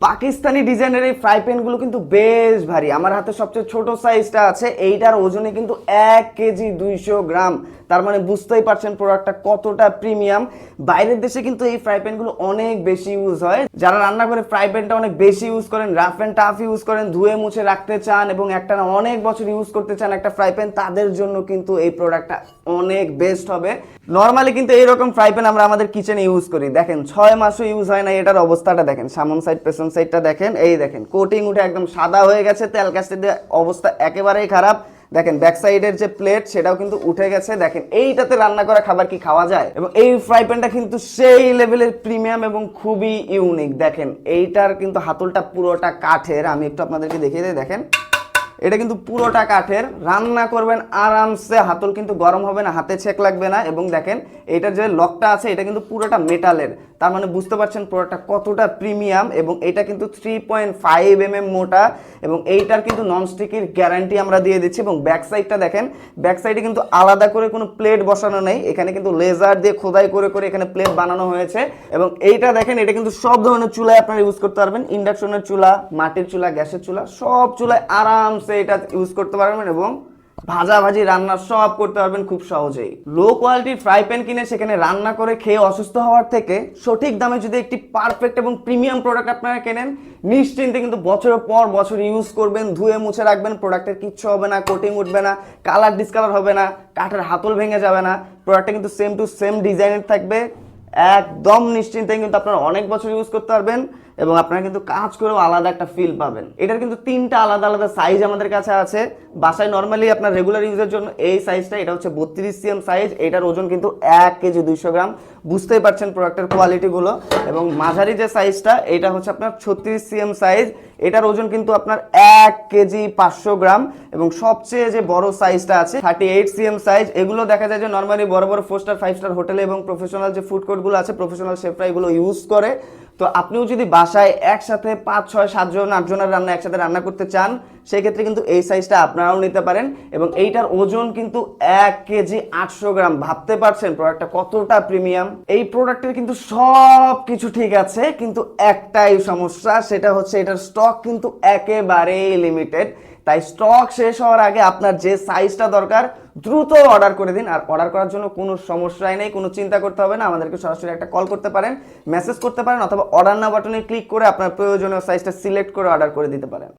পাকিস্তানি ডিজাইনের এই ফ্রাই প্যানগুলো কিন্তু বেশ ভারী। আমার হাতে সবচেয়ে ছোট সাইজটা আছে, এইটার ওজনে কিন্তু 1 কেজি 200 গ্রাম। তার মানে বুঝতেই পারছেন প্রোডাক্টটা কতটা প্রিমিয়াম। বাইরের দেশে কিন্তু এই ফ্রাই প্যানগুলো অনেক বেশি ইউজ হয়। যারা রান্না করে ফ্রাই প্যানটা অনেক বেশি ইউজ করেন, রাফ অ্যান্ড টাফ ইউজ করেন, ধুয়ে মুছে রাখতে চান এবং একটা না অনেক বছর ইউজ করতে চান একটা ফ্রাই প্যান, তাদের জন্য কিন্তু এই প্রোডাক্টটা অনেক বেস্ট হবে। নর্মালি কিন্তু এইরকম ফ্রাই প্যান আমরা আমাদের কিচেনে ইউজ করি, দেখেন 6 মাসও ইউজ হয় না। এটার অবস্থাটা দেখেন, সামন সাইড পেছন সাইডটা দেখেন, এই দেখেন কোটিং উঠে একদম সাদা হয়ে গেছে, তেল কাস্তে দিয়ে অবস্থা একেবারেই খারাপ। দেখেন ব্যাক সাইডের যে প্লেট সেটাও কিন্তু উঠে গেছে। দেখেন এইটাতে রান্না করা খাবার কি খাওয়া যায়? এবং এই ফ্রাই প্যানটা কিন্তু সেই লেভেলের প্রিমিয়াম এবং খুবই ইউনিক। দেখেন এইটার কিন্তু হাতলটা পুরোটা কাঠের, আমি একটু আপনাদেরকে দেখিয়ে দিই। দেখেন এটা কিন্তু পুরোটা কাঠের, রান্না করবেন আরামসে, হাতল কিন্তু গরম হবে না, হাতে ছেক লাগবে না। এবং দেখেন এটার যে লকটা আছে এটা কিন্তু পুরোটা মেটালের, তার মানে বুঝতে পারছেন প্রোডাক্টটা কতটা প্রিমিয়াম। এবং এটা কিন্তু 3.5 mm মোটা এবং এইটার কিন্তু ননস্টিকের গ্যারান্টি আমরা দিয়ে দিচ্ছি। এবং ব্যাক সাইডটা দেখেন, ব্যাক সাইডে কিন্তু আলাদা করে কোনো প্লেট বসানো নেই, এখানে কিন্তু লেজার দিয়ে খোদাই করে করে এখানে প্লেট বানানো হয়েছে। এবং এইটা দেখেন, এটা কিন্তু সব ধরনের চুলায় আপনারা ইউজ করতে পারবেন, ইন্ডাকশনের চুলা, মাটির চুলা, গ্যাসের চুলা, সব চুলায় আরামসে এটা ইউজ করতে পারবেন এবং ভাজাভাজি রান্না সব করতে পারবেন খুব সহজেই। লো কোয়ালিটির ফ্রাই প্যান কিনে সেখানে রান্না করে খেয়ে অসুস্থ হওয়ার থেকে সঠিক দামে যদি একটি পারফেক্ট এবং প্রিমিয়াম প্রোডাক্ট আপনারা কেনেন, নিশ্চিন্তে কিন্তু বছরের পর বছর ইউজ করবেন, ধুয়ে মুছে রাখবেন, প্রোডাক্টের কিচ্ছু হবে না, কোটিং উঠবে না, কালার ডিসকালার হবে না, কাঠের হাতল ভেঙে যাবে না, প্রোডাক্টটা কিন্তু সেম টু সেম ডিজাইনের থাকবে। একদম নিশ্চিন্তে কিন্তু আপনারা অনেক বছর ইউজ করতে পারবেন এবং আপনারা কিন্তু কাজ করেও আলাদা একটা ফিল পাবেন। এটার কিন্তু 3টা আলাদা আলাদা সাইজ আমাদের কাছে আছে। বাসায় নর্মালি আপনার রেগুলার ইউজের জন্য এই সাইজটা, এটা হচ্ছে 32 cm সাইজ, এটার ওজন কিন্তু 1 কেজি 200 গ্রাম। বুঝতেই পারছেন প্রোডাক্টের কোয়ালিটিগুলো। এবং মাঝারি যে সাইজটা এটা হচ্ছে আপনার 36 cm সাইজ, এটার ওজন কিন্তু আপনার 1 কেজি 500 গ্রাম। এবং সবচেয়ে যে বড় সাইজটা আছে 38 cm সাইজ, এগুলো দেখা যায় যে নর্মালি বড় বড় 4 স্টার 5 স্টার হোটেলে এবং প্রফেশনাল যে ফুড কোর্টগুলো আছে, প্রফেশনাল শেফরা এগুলো ইউজ করে। তো আপনিও যদি বাসায় একসাথে 5 6 7 জন 8 জনের রান্না একসাথে রান্না করতে চান, সেই ক্ষেত্রে কিন্তু এই সাইজটা আপনারাও নিতে পারেন। এবং এইটার ওজন কিন্তু 1 কেজি 800 গ্রাম। ভাবতে পারছেন প্রোডাক্টটা কতটা প্রিমিয়াম। এই প্রোডাক্টের কিন্তু সব কিছু ঠিক আছে, কিন্তু একটাই সমস্যা, সেটা হচ্ছে এটার স্টক কিন্তু একেবারেই লিমিটেড। তাই স্টক শেষ হওয়ার আগে আপনার যে সাইজটা দরকার দ্রুত অর্ডার করে দিন। আর অর্ডার করার জন্য কোনো সমস্যাই নেই, কোনো চিন্তা করতে হবে না, আমাদেরকে সরাসরি একটা কল করতে পারেন, মেসেজ করতে পারেন, অথবা অর্ডার নাও বাটনে ক্লিক করে আপনার প্রয়োজনীয় সাইজটা সিলেক্ট করে অর্ডার করে দিতে পারেন।